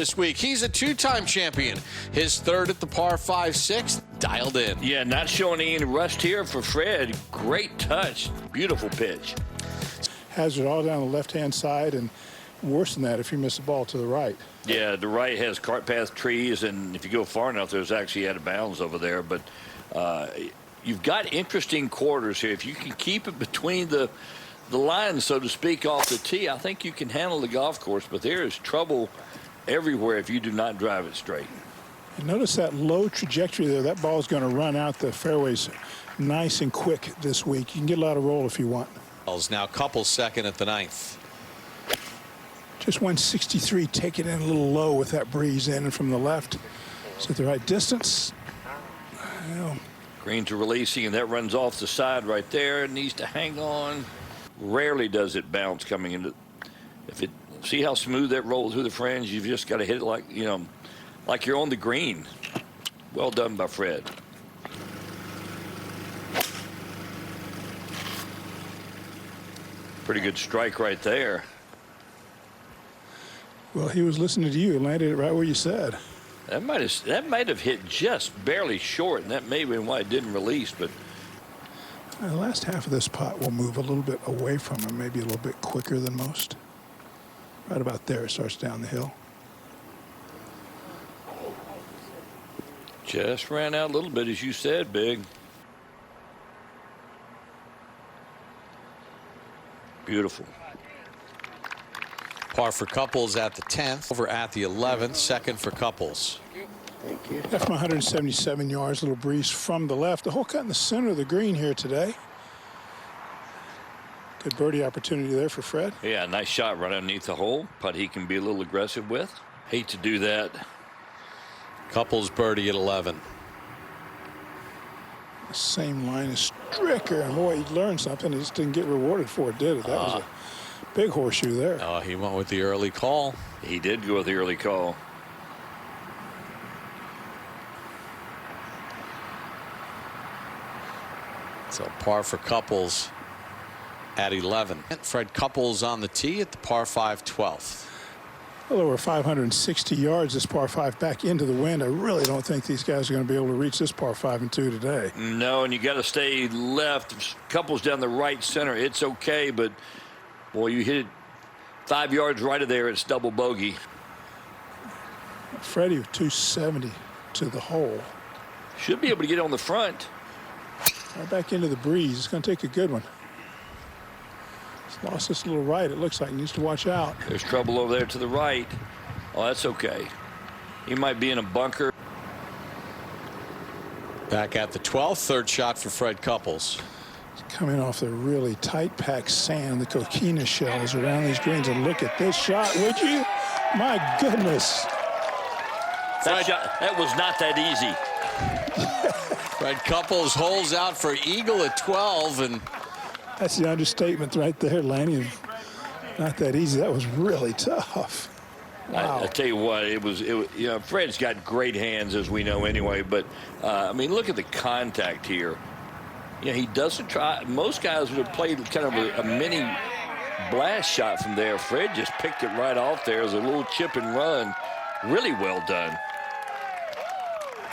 this week. He's a two-time champion. His third at the par 5-6, dialed in. Yeah, not showing any rust here for Fred. Great touch. Beautiful pitch. Hazard all down the left-hand side, and worse than that if you miss the ball to the right. Yeah, the right has cart path trees, and if you go far enough, there's actually out of bounds over there. But you've got interesting quarters here. If you can keep it between the lines, so to speak, off the tee, I think you can handle the golf course. But there is trouble everywhere if you do not drive it straight. And notice that low trajectory there. That ball is going to run out the fairways nice and quick this week. You can get a lot of roll if you want. Now Couples second at the 9th. Just 163, take it in a little low with that breeze in and from the left. It's at the right distance. Well, Greens are releasing, and that runs off the side right there. It needs to hang on. Rarely does it bounce coming into. See how smooth that rolls through the fringe? You've just got to hit it like, you know, like you're on the green. Well done by Fred. Pretty good strike right there. well, he was listening to you and landed it right where you said. That might have hit just barely short, and that may have been why it didn't release. But The last half of this putt will move a little bit away from him, maybe a little bit quicker than most. Right about there, it starts down the hill. just ran out a little bit, as you said, Big. Beautiful. Par for Couples at the 10th, over at the 11th, second for Couples. Thank you. That's from 177 yards, little breeze from the left. The hole cut in the center of the green here today. Good birdie opportunity there for Fred. Yeah, nice shot right underneath the hole. Putt he can be a little aggressive with. Hate to do that. Couples birdie at 11. Same line as Stricker, and boy, he learned something. He just didn't get rewarded for it, did it? That was a big horseshoe there. Oh, he went with the early call. He did go with the early call. So par for Couples at 11. Fred Couples on the tee at the par 5 12th. Well, over 560 yards this par 5 back into the wind. I really don't think these guys are going to be able to reach this par 5 and 2 today. No, and you got to stay left. Couples down the right center. It's okay, but boy, you hit it 5 yards right of there. It's double bogey. Freddie with 270 to the hole. Should be able to get on the front. Right back into the breeze. It's going to take a good one. He's lost this little right. It looks like he needs to watch out. There's trouble over there to the right. Oh, that's okay. He might be in a bunker. Back at the 12th, third shot for Fred Couples. Coming off the really tight packed sand, the coquina shells around these greens, and look at this shot, would you? My goodness. That was not that easy. Fred Couples holds out for eagle at 12, and that's the understatement right there, Lanny. Not that easy. That was really tough. Wow. I tell you what, it was, you know, Fred's got great hands, as we know anyway, but I mean, look at the contact here. You know, he doesn't try. Most guys would have played kind of a mini blast shot from there. Fred just picked it right off there as a little chip and run. Really well done.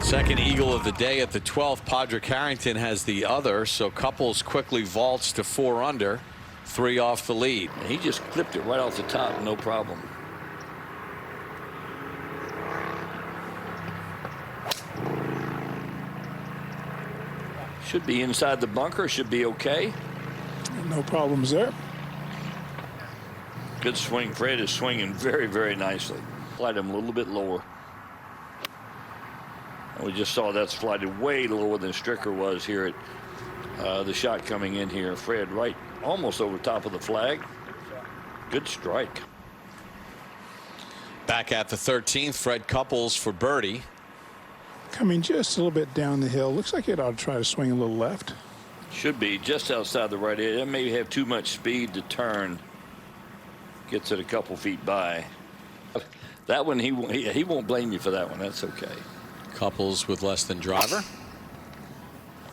second eagle of the day at the 12th. Padraig Harrington has the other, so Couples quickly vaults to 4 under, 3 off the lead. And he just clipped it right off the top, no problem. Should be inside the bunker, should be okay. No problems there. Good swing. Fred is swinging very, very nicely. Slide him a little bit lower. And we just saw that's slided way lower than Stricker was here at the shot coming in here. Fred right almost over top of the flag. Good strike. Back at the 13th, Fred Couples for birdie. Coming just a little bit down the hill. Looks like it ought to try to swing a little left. Should be just outside the right edge. That may have too much speed to turn. Gets it a couple feet by. That one, he won't blame you for that one. That's okay. Couples with less than driver.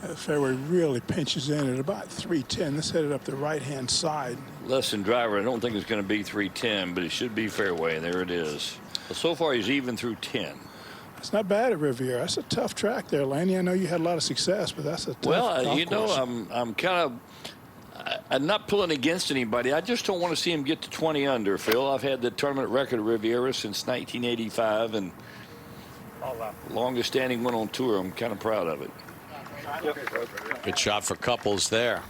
The fairway really pinches in at about 310. Let's head it up the right-hand side. Less than driver. I don't think it's going to be 310, but it should be fairway. There it is. So far, he's even through 10. It's not bad at Riviera. That's a tough track there, Laney. I know you had a lot of success, but that's a tough Well, you know, course. I'm kind of. I'm not pulling against anybody. I just don't want to see him get to 20 under, Phil. I've had the tournament record at Riviera since 1985, and longest standing one on tour. I'm kind of proud of it. Good shot for Couples there.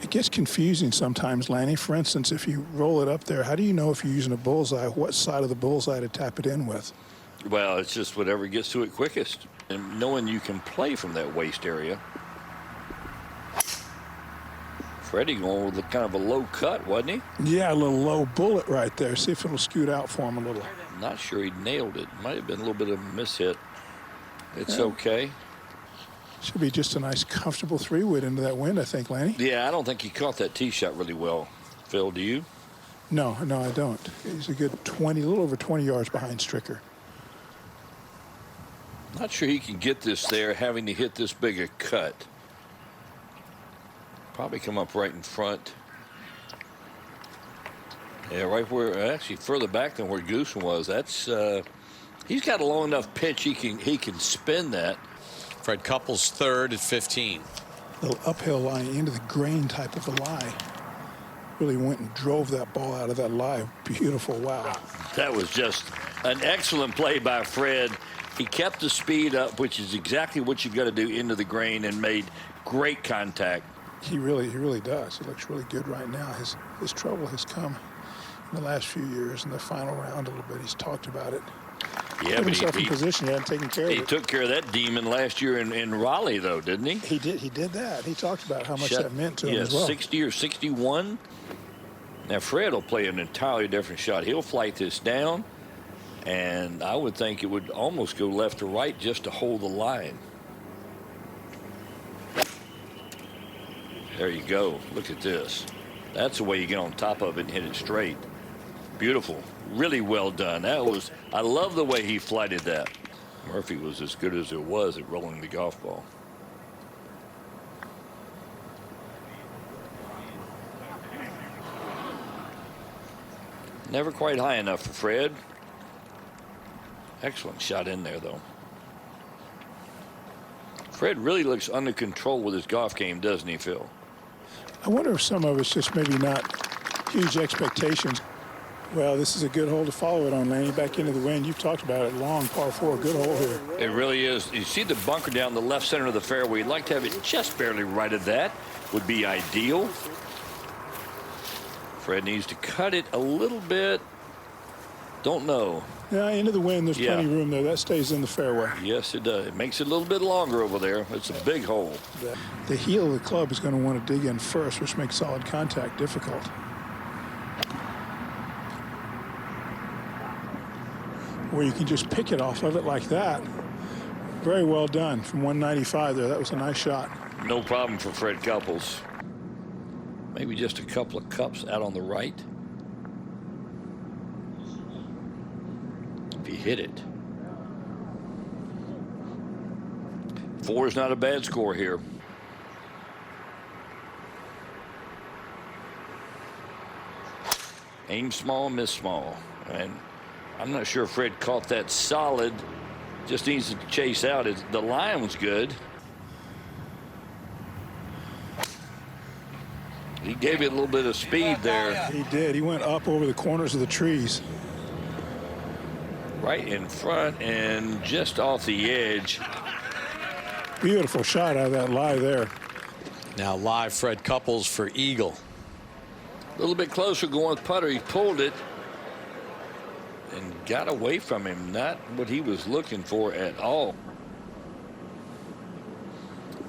It gets confusing sometimes, Lanny. For instance, if you roll it up there, how do you know if you're using a bullseye, what side of the bullseye to tap it in with? Well, it's just whatever gets to it quickest. And knowing you can play from that waist area. Freddie going with kind of a low cut, wasn't he? Yeah, a little low bullet right there. See if it'll scoot out for him a little. Not sure he nailed it. Might have been a little bit of a mishit. It's okay. Should be just a nice, comfortable 3-wood into that wind, I think, Lanny. Yeah, I don't think he caught that tee shot really well. Phil, do you? No, I don't. He's a good 20, a little over 20 yards behind Stricker. Not sure he can get this there, having to hit this big a cut. Probably come up right in front. Yeah, right where, actually further back than where Goosen was. That's he's got a long enough pitch he can spin that. Fred Couples third at 15. Little uphill line into the grain type of a lie. Really went and drove that ball out of that lie. Beautiful, wow. That was just an excellent play by Fred. He kept the speed up, which is exactly what you've got to do into the grain, and made great contact. He really does. He looks really good right now. His trouble has come in the last few years in the final round a little bit. He's talked about it. Yeah, Put but himself in position. He hadn't taken care of it. He took care of that demon last year in Raleigh, though, didn't he? He did that. He talked about how much that meant to him as well. 60 or 61. Now, Fred will play an entirely different shot. He'll flight this down, and I would think it would almost go left to right just to hold the line. There you go. Look at this. That's the way you get on top of it and hit it straight. Beautiful. Really well done. I love the way he flighted that. Murphy was as good as it was at rolling the golf ball. Never quite high enough for Fred. Excellent shot in there, though. Fred really looks under control with his golf game, doesn't he, Phil? I wonder if some of it's just maybe not huge expectations. Well, this is a good hole to follow it on, Laney. Back into the wind. You've talked about it. Long par 4, good hole here. It really is. You see the bunker down the left center of the fairway. You'd like to have it just barely right of that. Would be ideal. Fred needs to cut it a little bit. Don't know. Yeah, into the wind. There's plenty of room there. That stays in the fairway. Yes, it does. It makes it a little bit longer over there. It's a big hole. The heel of the club is going to want to dig in first, which makes solid contact difficult. Where you can just pick it off of it like that. Very well done from 195 there. That was a nice shot. No problem for Fred Couples. Maybe just a couple of cups out on the right. If he hit it. 4 is not a bad score here. Aim small, miss small. And I'm not sure if Fred caught that solid. Just needs to chase out. The line was good. He gave it a little bit of speed there. He did. He went up over the corners of the trees. Right in front and just off the edge. Beautiful shot out of that lie there. Now live Fred Couples for eagle. A little bit closer going with putter. He pulled it and got away from him. Not what he was looking for at all.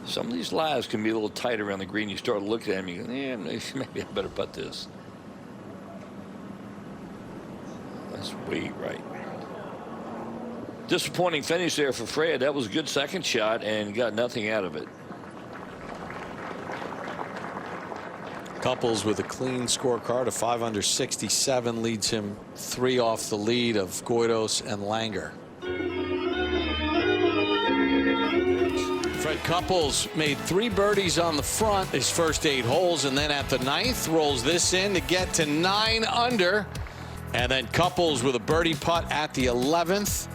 Some of these lies can be a little tight around the green. You start looking at them, you go, yeah, maybe I better putt this. That's way right. Disappointing finish there for Fred. That was a good second shot and got nothing out of it. Couples with a clean scorecard of 5 under 67 leads him 3 off the lead of Goydos and Langer. Couples made 3 birdies on the front his first 8 holes, and then at the 9th rolls this in to get to 9 under. And then Couples with a birdie putt at the 11th.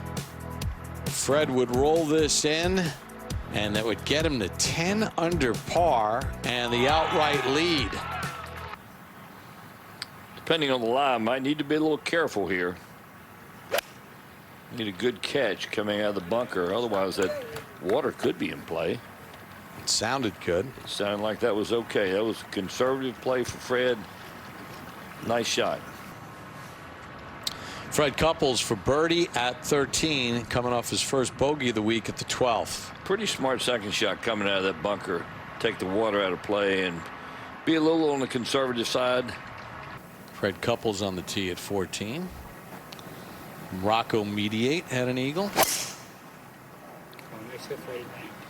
Fred would roll this in, and that would get him to 10 under par and the outright lead. Depending on the line, might need to be a little careful here. Need a good catch coming out of the bunker. Otherwise, that water could be in play. It sounded good. It sounded like that was okay. That was a conservative play for Fred. Nice shot. Fred Couples for birdie at 13, coming off his first bogey of the week at the 12th. Pretty smart second shot coming out of that bunker. Take the water out of play and be a little on the conservative side. Fred Couples on the tee at 14. Rocco Mediate had an eagle.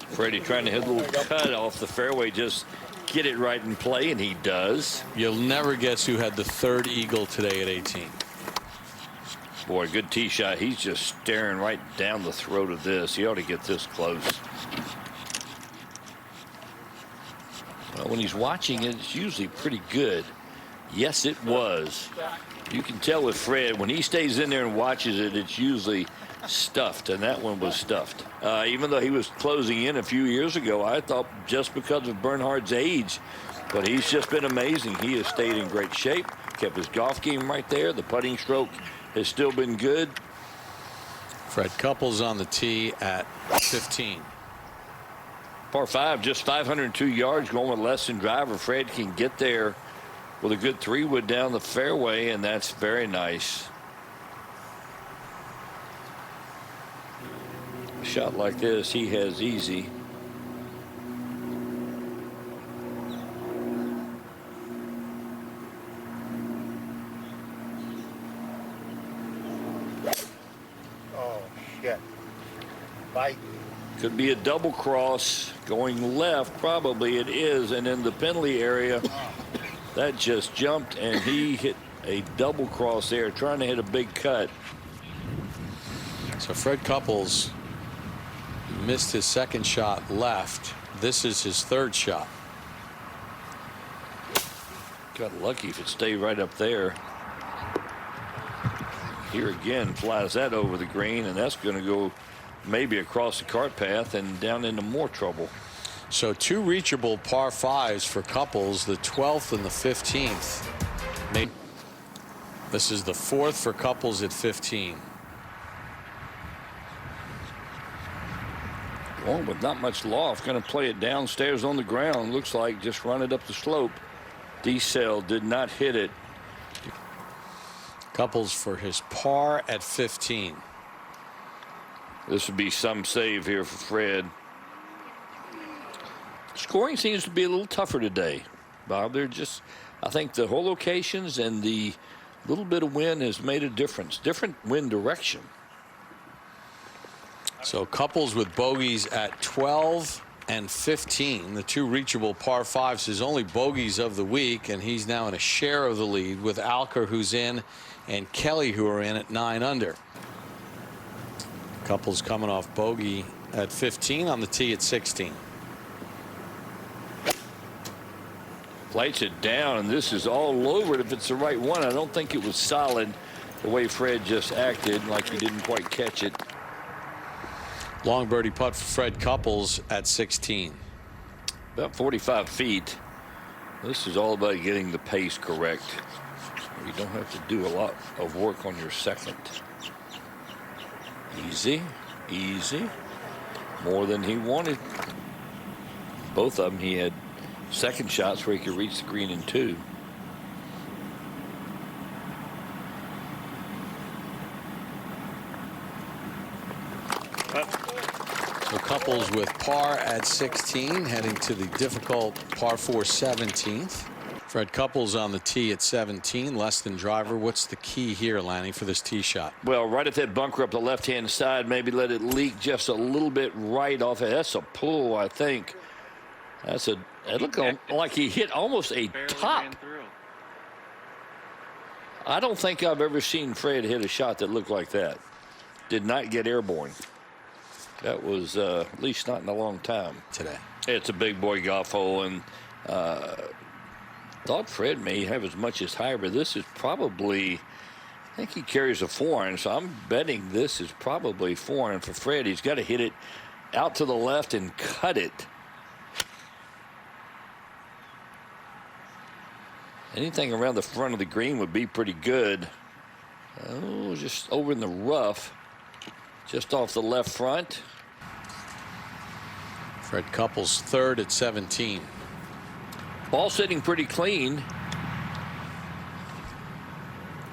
Freddie trying to hit a little cut off the fairway, just get it right in play, and he does. You'll never guess who had the 3rd eagle today at 18. Boy, good tee shot. He's just staring right down the throat of this. He ought to get this close. Well, when he's watching it, it's usually pretty good. Yes, it was. You can tell with Fred, when he stays in there and watches it, it's usually stuffed, and that one was stuffed. Even though he was closing in a few years ago, I thought just because of Bernhard's age, but he's just been amazing. He has stayed in great shape, kept his golf game right there. The putting stroke has still been good. Fred Couples on the tee at 15. Par 5, just 502 yards, going with less than driver. Fred can get there with a good 3-wood down the fairway, and that's very nice. A shot like this, he has easy. Oh, shit. Bite. Could be a double cross going left. Probably it is. And in the penalty area, that just jumped, and he hit a double cross there, trying to hit a big cut. So Fred Couples missed his 2nd shot left. This is his 3rd shot. Got lucky if it stayed right up there. Here again, flies that over the green, and that's going to go maybe across the cart path and down into more trouble. So 2 reachable par 5s for Couples, the 12th and the 15th. This is the 4th for Couples at 15. Going with not much loft, going to play it downstairs on the ground. Looks like just run it up the slope. D-Cell did not hit it. Couples for his par at 15. This would be some save here for Fred. Scoring seems to be a little tougher today, Bob. They're just, I think the whole locations and the little bit of wind has made a difference. Different wind direction. So Couples with bogeys at 12 and 15. The 2 reachable par 5s, his only bogeys of the week, and he's now in a share of the lead with Alker, who's in, and Kelly, who are in at 9 under. Couples coming off bogey at 15 on the tee at 16. Plates it down, and this is all over it if it's the right one. I don't think it was solid the way Fred just acted, like he didn't quite catch it. Long birdie putt for Fred Couples at 16. About 45 feet. This is all about getting the pace correct. You don't have to do a lot of work on your second. Easy, easy. More than he wanted. Both of them, he had second shots where he could reach the green in 2. So Couples with par at 16, heading to the difficult par 4 17th. Fred Couples on the tee at 17, less than driver. What's the key here, Lanny, for this tee shot? Well, right at that bunker up the left-hand side, maybe let it leak just a little bit right off it. That's a pull, I think. That's a. It looked like he hit almost a top. I don't think I've ever seen Fred hit a shot that looked like that. Did not get airborne. That was at least not in a long time. Today. It's a big boy golf hole, and thought Fred may have as much as hybrid. This is probably, I think he carries a 4-iron, so I'm betting this is probably 4-iron for Fred. He's got to hit it out to the left and cut it. Anything around the front of the green would be pretty good. Oh, just over in the rough, just off the left front. Fred Couples third at 17. Ball sitting pretty clean.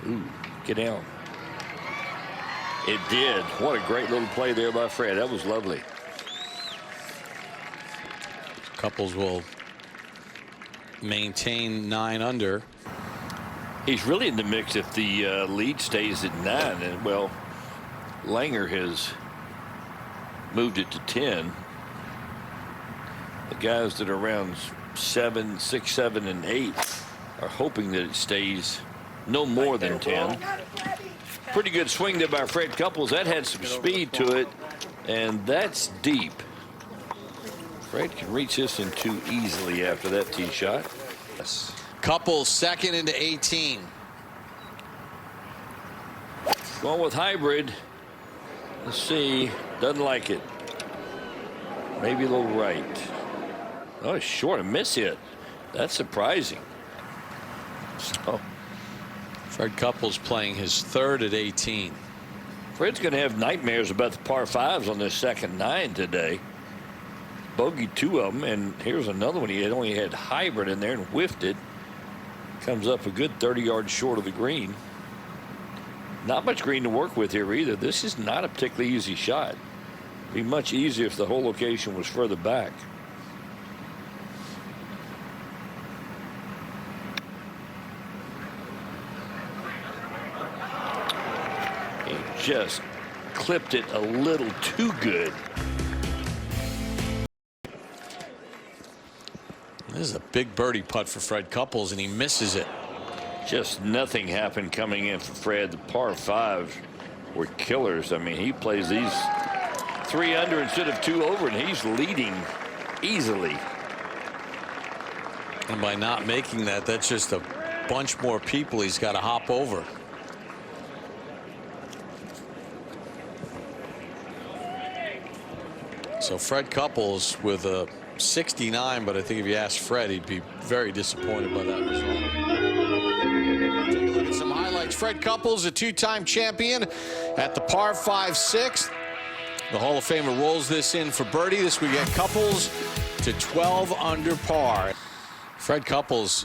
Ooh, get down. It did. What a great little play there by Fred. That was lovely. Couples will maintain 9 under. He's really in the mix if the lead stays at 9. And, well, Langer has moved it to 10. The guys that are around 7, 6, 7, and 8 are hoping that it stays no more than 10. Pretty good swing there by Fred Couples. That had some speed to it, and that's deep. Fred can reach this in 2 easily after that tee shot. Yes. Couples second into 18. Going with hybrid. Let's see. Doesn't like it. Maybe a little right. Oh, it's short. A miss hit. That's surprising. So Fred Couples playing his third at 18. Fred's going to have nightmares about the par 5s on this second 9 today. Bogeyed 2 of them, and here's another one. He had only had hybrid in there and whiffed it. Comes up a good 30 yards short of the green. Not much green to work with here either. This is not a particularly easy shot. It'd be much easier if the whole location was further back. He just clipped it a little too good. This is a big birdie putt for Fred Couples, and he misses it. Just nothing happened coming in for Fred. The par 5s were killers. I mean, he plays these 3 under instead of 2 over, and he's leading easily. And by not making that, that's just a bunch more people he's got to hop over. So Fred Couples with a 69, but I think if you asked Fred, he'd be very disappointed by that result. Take a look at some highlights. Fred Couples, a 2-time champion at the par 5 6th. The Hall of Famer rolls this in for birdie. This week at Couples to 12 under par. Fred Couples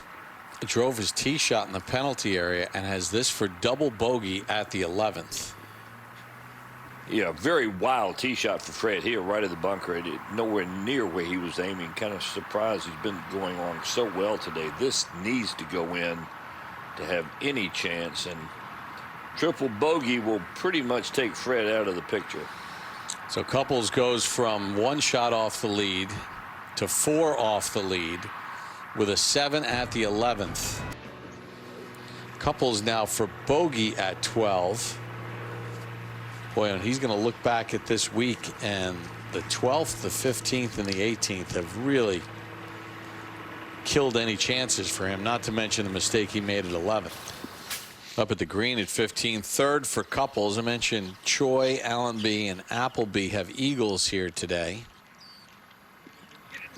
drove his tee shot in the penalty area and has this for double bogey at the 11th. Yeah, very wild tee shot for Fred here, right at the bunker. It nowhere near where he was aiming. Kind of surprised he's been going along so well today. This needs to go in to have any chance, and triple bogey will pretty much take Fred out of the picture. So Couples goes from 1 shot off the lead to 4 off the lead with a 7 at the 11th. Couples now for bogey at 12. Boy, and he's going to look back at this week, and the 12th, the 15th, and the 18th have really killed any chances for him, not to mention the mistake he made at 11. Up at the green at 15, third for Couples. I mentioned Choi, Allenby, and Appleby have eagles here today.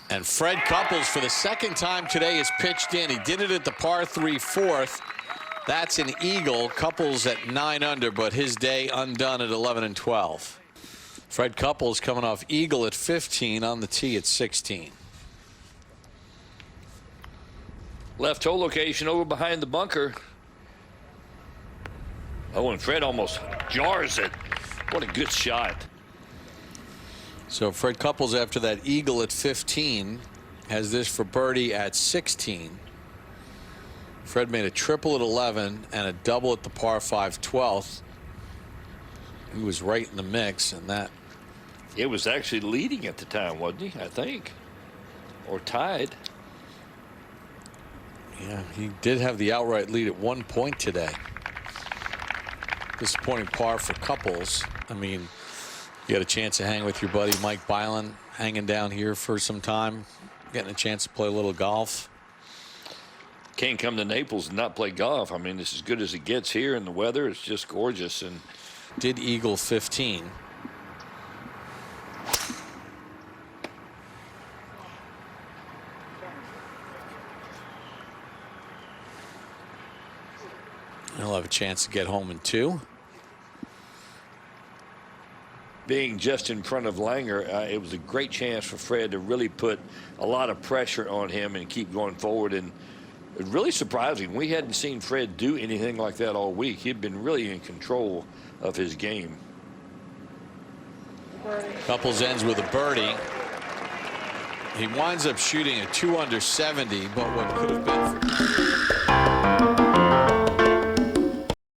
And Fred Couples, for the second time today, is pitched in. He did it at the par 3 4th. That's an eagle. Couples at 9 under, but his day undone at 11 and 12. Fred Couples coming off eagle at 15, on the tee at 16. Left hole location over behind the bunker. Oh, and Fred almost jars it. What a good shot. So Fred Couples, after that eagle at 15, has this for birdie at 16. Fred made a triple at 11 and a double at the par 5 12th. He was right in the mix, and that. It was actually leading at the time, wasn't he? I think. Or tied. Yeah, he did have the outright lead at one point today. Disappointing par for Couples. I mean, You got a chance to hang with your buddy Mike Byland, hanging down here for some time, getting a chance to play a little golf. Can't come to Naples and not play golf. I mean, it's as good as it gets here, and the weather is just gorgeous. And did eagle 15. He'll have a chance to get home in 2. Being just in front of Langer, it was a great chance for Fred to really put a lot of pressure on him and keep going forward. And it was really surprising. We hadn't seen Fred do anything like that all week. He'd been really in control of his game. Couples ends with a birdie. He winds up shooting a 2 under 70, but what could have been